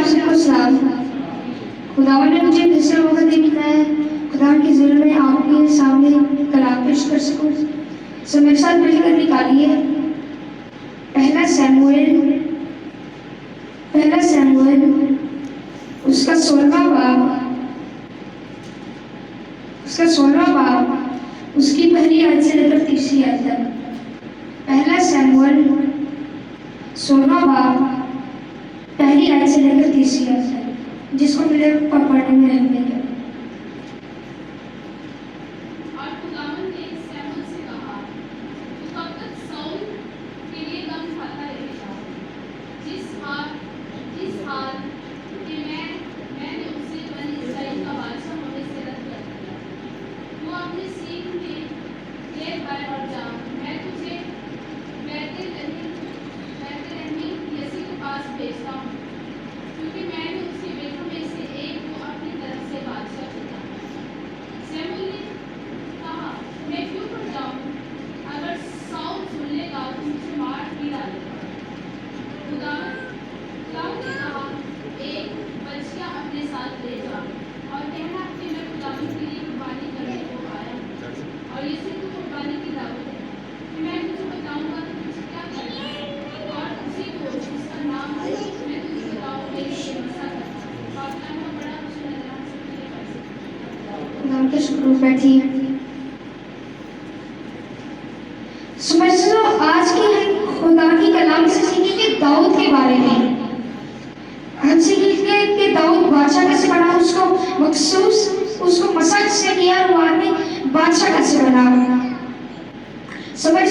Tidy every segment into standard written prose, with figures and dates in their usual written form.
सबको सलाम। खुदावन ने मुझे दूसरा मौका दिया कि मैं खुदा के ज़िक्र में आपके सामने कलाम पेश कर सकूं। सो मेरे साथ मिलकर निकालिए पहला सैमुएल उसका 16वां बाब उसकी पहली आयत से लेकर तीसरी आयत तक। पहला सैमुएल 16वां बाब पहली आयत से लेकर तीसरी आयत तक, जिसको मेरे पढ़ने में रहने दिया। और खुदावन ने सैमुएल से कहा, तू कब तक शाऊल के लिए गम खाता रहेगा? जिस हाल कि मैंने उसे बनी इस्राएल का बादशाह होने से रद्द कर दिया। तू अपने सींग में लेट आए और जा, मैं तुझे बैतलहमी यसी के पास भेजता हूँ, क्योंकि मैंने उसके बेटों में से एक को अपनी तरफ से बादशाह चुना है। सैमुएल ने कहा, मैं क्यों पर जाऊँ? अगर शाऊल सुन लेगा तो मुझे मार भी डालेगा। खुदावन ने कहा, एक बछिया अपने साथ ले जा और कहना कि मैं खुदावन के लिए कुर्बानी करने को आया हूँ, और यीशु को कुर्बानी की दावत है कि मैं तुझे बताऊंगा कि तुझे क्या करना है, और उसी को जिसका नाम है मैं तुझे बताऊंगा कि मसा करना। बापना का बड़ा कुछ नजर हम सब नहीं कर सकते। नाम के शुक्र बैठिए। समझो आज की खुदा की कलाम से सीखेंगे दाऊद के बारे में। हम सीखेंगे कि दाऊद बादशाह कैसे बना, उसको मसा से किया और बाद में बादशाह कैसे बना। समझ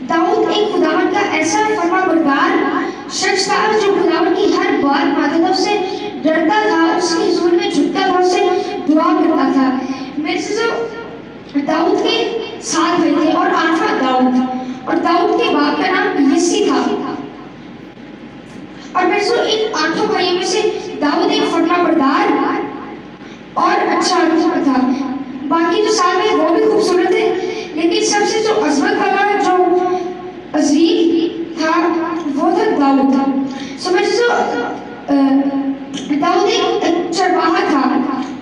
दाऊद एक खुदावन का ऐसा फरमाबरदार शख्स था जो खुदावन की हर बात मानता था, उससे डरता था, उसके हुजूर में झुकता था, उससे दुआ करता था। मेरे से दाऊद के 7 भाई थे और 8वां दाऊद, और दाऊद के बाप का नाम यसी था। और मेरे से इन 8 भाइयों में से दाऊद एक फरमाबरदार और अच्छा था। बाकी जो 7 भाई वो भी खूबसूरत थे, लेकिन सबसे जो अजमत वाला जो अजीम था वो था दाऊद। समझ दाऊद एक चरवाहा था।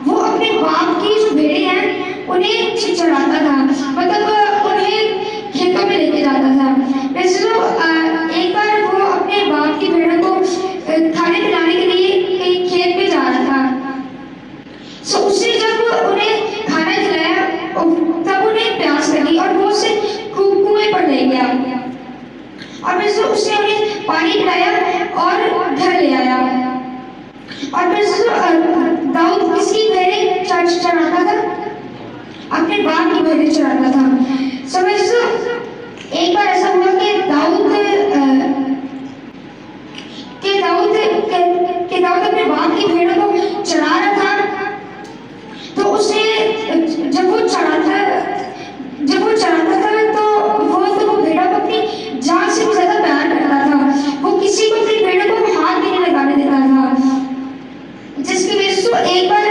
वो अपने बाप की जो भेड़े हैं उन्हें चराता था, मतलब उन्हें खेतों में लेके जाता था। वैसे तो एक बार वो अपने बाप की भेड़ों को खाने पिलाने के लिए कहीं खेत में जा रहा था। सो उसने जब उन्हें खाना खिलाया तब उन्हें प्यास लगी और वो उसे कुएं पर ले गया, और फिर उसने उन्हें पानी पिलाया और घर ले आया। और फिर दाऊद किसकी भेड़ें चराता था? अपने बाप की भेड़ें चराता था। समझ एक बार ऐसा हुआ कि दाऊद अपने बाप की भेड़ों को चरा रहा था। तो उसने जब वो चराता था तो वो भेड़ों को अपनी जान से भी ज्यादा प्यार करता था। वो किसी को अपनी भेड़ों को हाथ भी नहीं लगाने देता था, जिसकी वजह से एक बार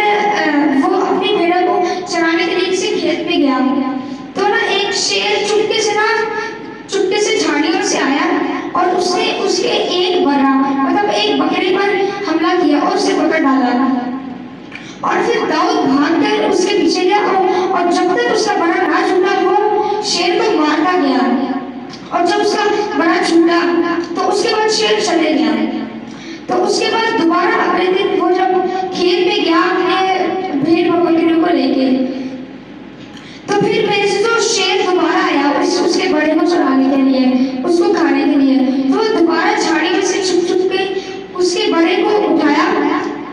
वो अपनी भेड़ों को चराने के लिए किसी खेत में गया तो ना एक शेर चुपके से झाड़ियों से आया और उसने उसके एक बकरे पर हमला किया और उसे पकड़ डाला। और फिर दाऊद भागकर उसके पीछे गया और जब तक उसका बड़ा ना छूटा वो शेर को मारता गया, और जब उसका बड़ा छूटा तो उसके बाद शेर चले गया। तो उसके बाद दोबारा अगले दिन वो जब खेत में गया अपने भेड़ बकरियों को लेके, तो फिर मेरे से तो शेर दोबारा आया उसके बड़े को चुराने के लिए, उसको खाने के लिए। तो वो दोबारा झाड़ी में से छुप के उसके बड़े को उठाया,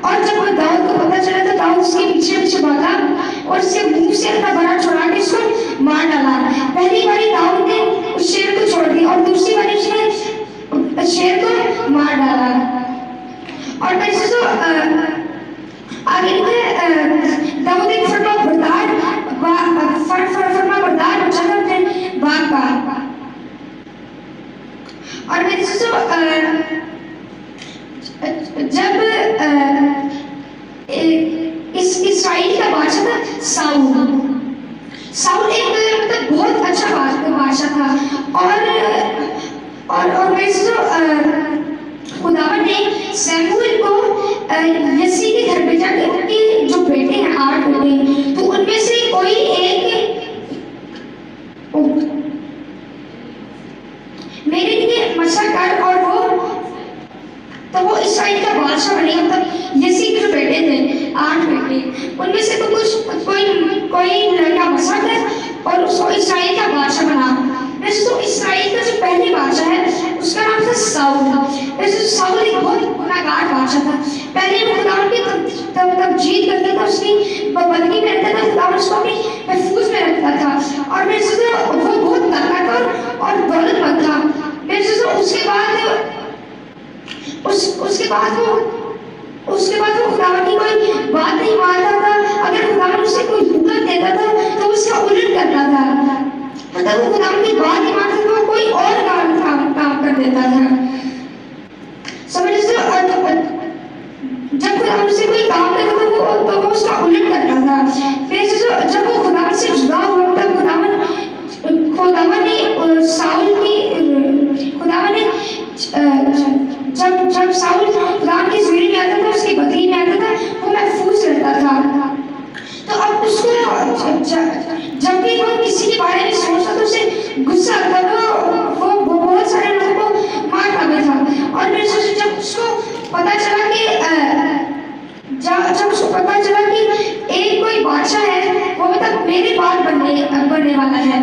और जब वो दाऊद को पता चला तो दाऊद उसके पीछे भागा और उसके मुंह से अपना बड़ा छुड़ा के उसको मार डाला। पहली बारी दाऊद ने उस शेर को छोड़ दिया और दूसरी बारी उसने शेर को मार डाला। और वैसे तो आगे दाऊद एक फरमाबरदार बच्चा था अपने बाप का। और वैसे तो जब इसराइल का बादशाह था साउल एक मतलब बहुत अच्छा बादशाह था। और वैसे तो खुदावन ने शमूएल को यसी के घर भेजा कि उनके जो बेटे हैं 8 बेटे, तो उनमें से कोई एक मेरे लिए मसा कर और वो इसराइल का बादशाह बनेगा। मतलब यसी के जो बेटे थे 8 बेटे, उनमें से तो कोई लड़का मसा कर और उसको इसराइल का बादशाह बना। वैसे तो इसराइल का जो पहले बादशाह है उसका नाम था साउल। वैसे तो साउल एक बहुत गुनाहगार बादशाह था। पहले वो खुदावन की तब जीत करता था, उसकी बंदगी में रहता था, खुदावन उसको अपनी महफूज में रखता था। और वैसे तो वो बहुत ताकतवर और दौलतमंद था। वैसे तो उसके बाद वो खुदावन की कोई बात नहीं मानता था। अगर खुदावन उसे कोई हुक्म देता था तो उसका उल्ट करता था। मतलब वो खुदावन की बात नहीं मानता था, वो कोई और काम कर देता था। समझ लो, जब खुदावन से कोई काम करता था तो वो उसका उल्ट करता था। फिर जब वो खुदावन से जुड़ा हुआ तब खुदावन ने साउल की जब साउल खुदावन की जुड़ी में आता था, उसकी बकरी में आता था, वो महफूज रहता था। तो अब उसको जब भी वो किसी के बारे में सोचता तो उसे गुस्सा आता था। वो बहुत सारे लोगों को मारता भी था। और फिर जब उसको पता चला कि एक कोई बादशाह है, वो मतलब मेरे बाद बनने वाला है,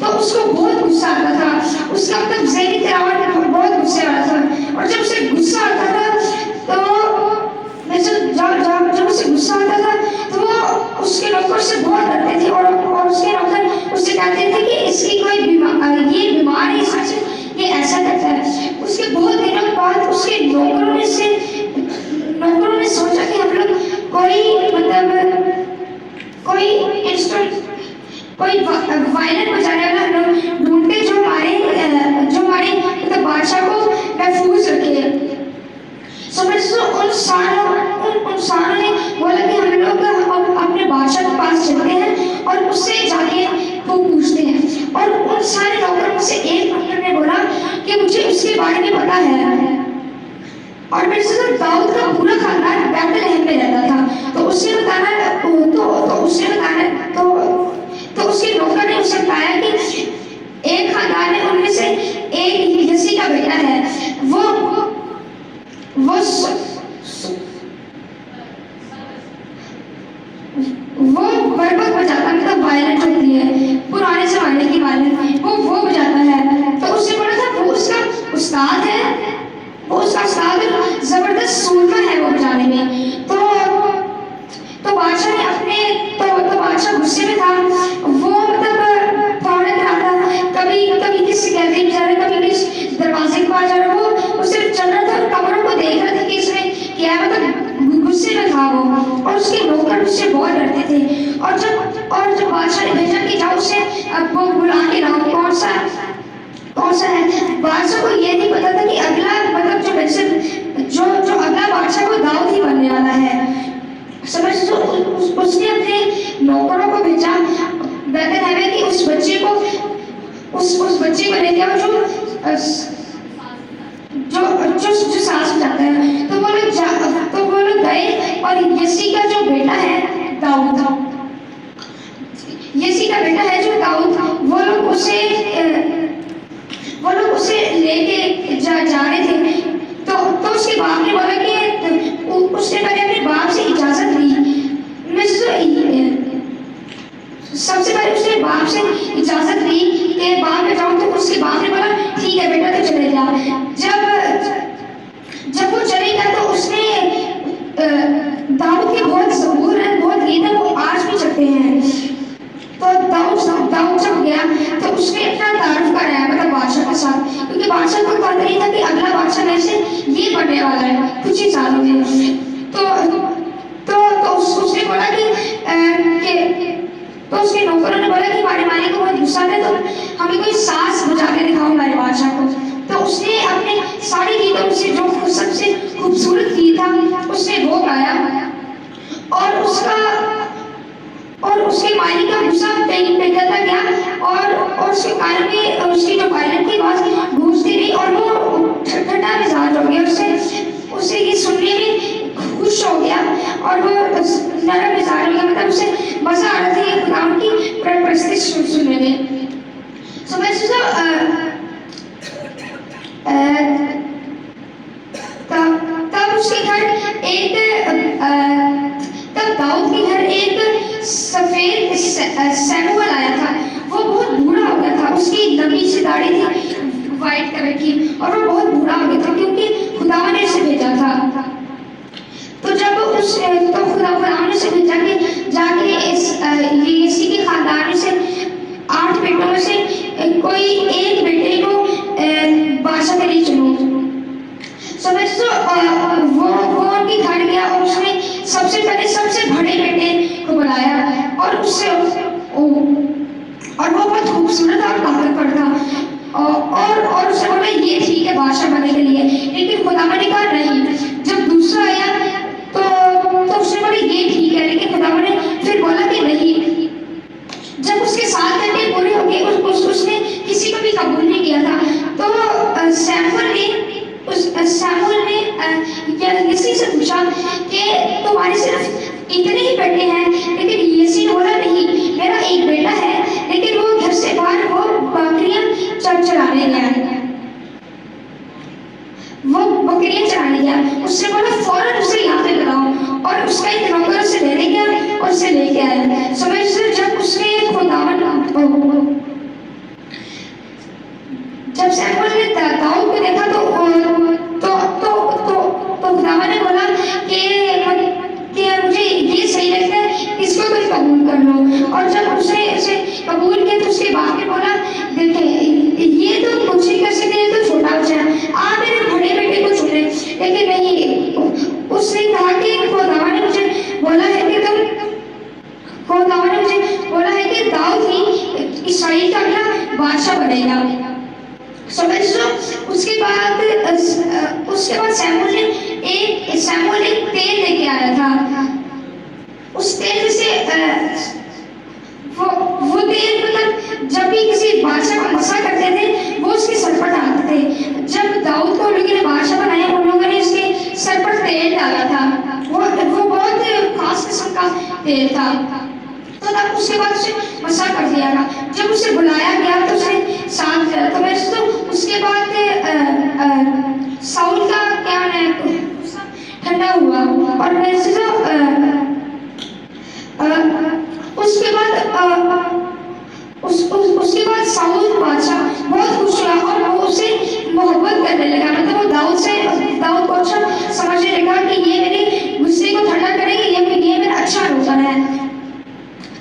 तो उसको बहुत गुस्सा आता था। उसका मतलब ज़हनी तनाव बहुत गुस्से वाला था। और जब उसे गुस्सा आता था जब उसे गुस्सा आता था तो वो उसके नौकर से बहुत डरते थे और उसके नौकर उससे कहते थे कि इसकी कोई ये बीमार है, ये ऐसा करता है। उसके बहुत दिनों बाद उसके नौकरों ने सोचा कि हम लोग कोई वायलिन बजाने वाला हम लोग ढूंढते जो हमारे मतलब बादशाह को महफूज रखे। समझ लो, उन सारों ने बोला कि हम लोग अपने बादशाह के पास चलते हैं और उससे जाके वो पूछते हैं। और उन सारे नौकरों में से एक नौकर ने बोला कि मुझे उसके बारे में पता है। और मेरे से दाऊद का पूरा खानदान बैतलहम में रहता था। तो उसके नौकर ने उसे बताया कि एक खानदान है, उनमें से एक यसी का बेटा है, वो बरबत बजाता, मतलब वायलिन होती है पुराने जमाने की वायलिन, वो बजाता है। तो उसने बोला था वो उसका उस्ताद है, जबरदस्त सूरमा है वो बजाने में। तो बादशाह ने तो बादशाह गुस्से में था। वो मतलब फौरन कराता, कभी किसी गैलरी में जा रहा, कभी किसी दरवाजे के पास जा रहा, वो उसे चल रहा था, कमरों को देख रहा था कि इसने क्या है, मतलब गुस्से में था वो। और उसके नौकर उससे बहुत डरते थे। और जब बादशाह ने भेजा कि जाओ उसे अब वो बुला के लाओ, कौन सा है। बादशाह को ये नहीं पता था कि अगला मतलब जो अगला बादशाह को दाऊद ही बनने वाला है। समझ लो, उसने अपने नौकरों को भेजा बैतलहम में कि उस बच्चे को ले जाओ जो सांस बजाता है। तो वो लोग गए और यसी का जो बेटा है दाऊद, वो लोग उसे लेके जा रहे थे। तो उसके बाप ने बोला कि उसने पहले अपने बाप से इजाजत ली। सबसे पहले उसने बाप से इजाजत ली कि बाप में जाऊं। तो उसके बाप ने बोला ठीक है बेटा, तो चले जा। जब वो चले गया तो उसने दाऊद के बहुत ज़बूर है, बहुत गीत है, वो आज भी चलते हैं। तो दाऊद जब गया तो उसने अपना तारुफ कराया, मतलब बादशाह के साथ, क्योंकि बादशाह को पता नहीं था कि अगला बादशाह में से ये बनने वाला है कुछ ही सालों में। तो उसने बोला तो उसके नौकरों ने बोला कि हमारे मालिक को बहुत गुस्सा है, तो हमें कोई सांस बुझा के दिखाओ हमारे बादशाह को। तो उसने अपने सारे गीतों में से जो सबसे खूबसूरत गीत था उसने वो गाया। और उसके मालिक का गुस्सा पिघलता गया और उसके कान में उसकी जो वायलिन की आवाज गूंजती रही और वो ठंडा मिजाज हो गया। उसे ये सुन रहे थे। सो मैं सोचा तब उसके घर एक तब दाऊद के घर एक सफेद सैमुअल आया था। वो बहुत बूढ़ा हो गया था, उसकी लंबी सी दाढ़ी थी वाइट कलर की, और वो बहुत बूढ़ा हो गया था क्योंकि खुदा ने उसे भेजा था। तो जब तो खुदा ने उसे भेजा कि जाके यीसी के खानदान में से 8 बेटों में से कोई एक बेटे को बादशाह के लिए चुनो। समझ वो उनके घर गया और उसने सबसे पहले सबसे बड़े बेटे को बुलाया और उससे और वो बहुत खूबसूरत और ताकतवर था और उसने बोला ये ठीक है बादशाह बनने के लिए। लेकिन खुदा ने कहा नहीं। जब दूसरा आया तो उसने बोला ये ठीक है, लेकिन खुदा ने फिर बोला कि नहीं। जब उसके 7 घंटे पूरे हो गए उसने किसी को भी कबूल नहीं किया था। तो सैमुअल ने यीसी से पूछा कि तुम्हारे सिर्फ इतने ही बेटे हैं। लेकिन यीसी ने बोला नहीं, मेरा एक बेटा है, लेकिन वो घर से बाहर वो बकरियां चराने गया। वो बकरियां चराने गया। उसने बोला फौरन उसे यहाँ पे लगाओ, और उसका एक नौकर उसे लेने गया और उसे लेके आया। समझ जब उसने जब सैमुअल ने दाऊद को देखा तो खुदा ने बोला कि मुझे ये सही लगता है, इसको तुम कबूल कर लो। और जब उसने इसे कबूल किया तो उसके बाप ने बोला देखे ये तो कुछ ही कर सकते, ये तो छोटा बच्चा है, आप मेरे बड़े बेटे को चुने। लेकिन नहीं, उसने कहा कि खुदा ने मुझे बोला है कि दाऊद ही इस्राएल का अगला बादशाह बनेगा। समझ लो। उसके बाद सैमुअल एक तेल लेके आया था। उस तेल से वो तेल मतलब जब भी किसी बादशाह को मसा करते थे वो उसके सर पर डालते थे। जब दाऊद को लोगों ने बादशाह बनाया उन लोगों ने उसके सर पर तेल डाला था। वो बहुत खास किस्म का तेल था। तो तब उसके बाद उसे मसा कर दिया गया। जब उसे बुलाया गया तो उसे साथ गया। तो मैं उसके बाद साउल का क्या है ठंडा हुआ, और मैं उसके बाद साउल बादशाह बहुत खुश हुआ और वो उससे मोहब्बत करने लगा। मतलब वो दाऊद को अच्छा समझने लगा कि ये मेरे गुस्से को ठंडा करेगी, ये मेरा अच्छा नौकर है।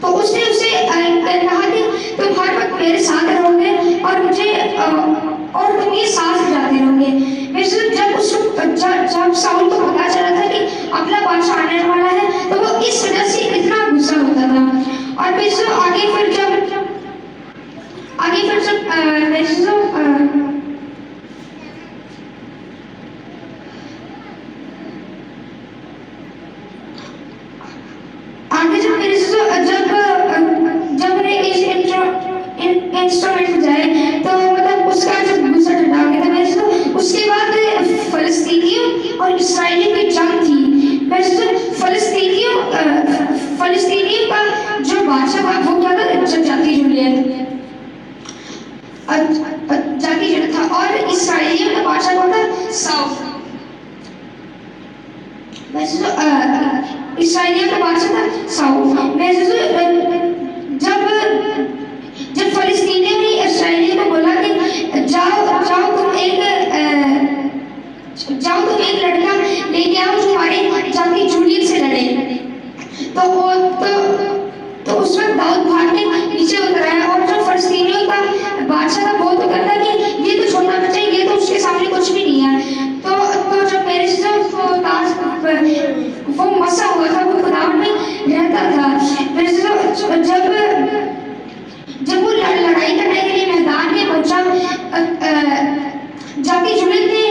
तो उसने उसे कहा कि तुम हर वक्त मेरे साथ रहोगे और मुझे और तुम ये साथ जाते रहोगे। जब साउल को पता चला था कि अगला बादशाह आने वाला है तो वो इस वजह से इतना गुस्सा होता था। और फिर आगे जब इंस्ट्रूमेंट जाए तो मतलब उसका जब गुस्सा ठंडा हो गया था। उसके बाद फलस्तीनियों और इस्राएलियों की जंग थी। फलस्तीनियों का जो बादशाह था वो क्या था जाति जुड़ियत था, और इस्राएलियों का बादशाह कौन था साउल। इस्राएलियों का बादशाह था साउल। जब फलस्तीनियों ने इस्राएलियों को बोला कि जाओ तुम एक लड़का लेके आओ जो हमारे जाति जूलियत से लड़े। तो उस वक्त दाऊद भाग के नीचे उतर आया, और जो फलस्तीनियों का बादशाह था वो तो कहता कि ये तो छोटा बच्चा है, ये तो उसके सामने कुछ भी नहीं है। तो जब मेरे से वो मसा हुआ था वो खुदा में रहता था। जब वो लड़ाई करने के लिए मैदान में पहुंचा, जाति जुलियत ने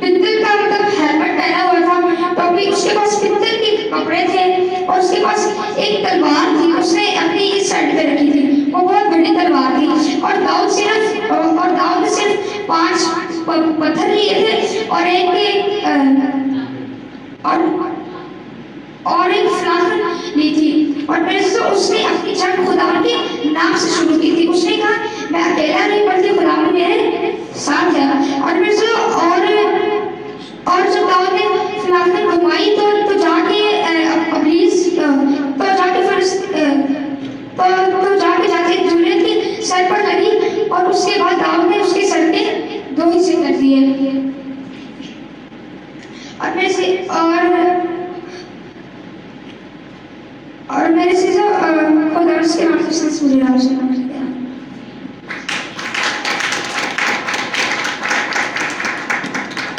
पित्तल का मतलब हेलमेट पहना हुआ था, तो अभी उसके पास पित्तल के कपड़े थे और उसके पास एक तलवार थी, उसने अपनी इस साइड पे रखी थी। वो बहुत बड़ी तलवार थी, और दाऊद ने सिर्फ 5 पत्थर लिए थे और एक फ्लास्क ली थी। और फिर उसने अपनी जंग खुदा के नाम से शुरू की। और मेरे से और जब दाऊद ने फिलाफ्तर घुमाई तो जाके अबलीस तो जाके फिर तो जाके जाके जूलियत के सर पर लगी और उसके बाद दाऊद ने उसके सर के 2 हिस्से कर दिए। और मेरे से और मेरे से जो खुदा उसके नाम से मुझे नाम से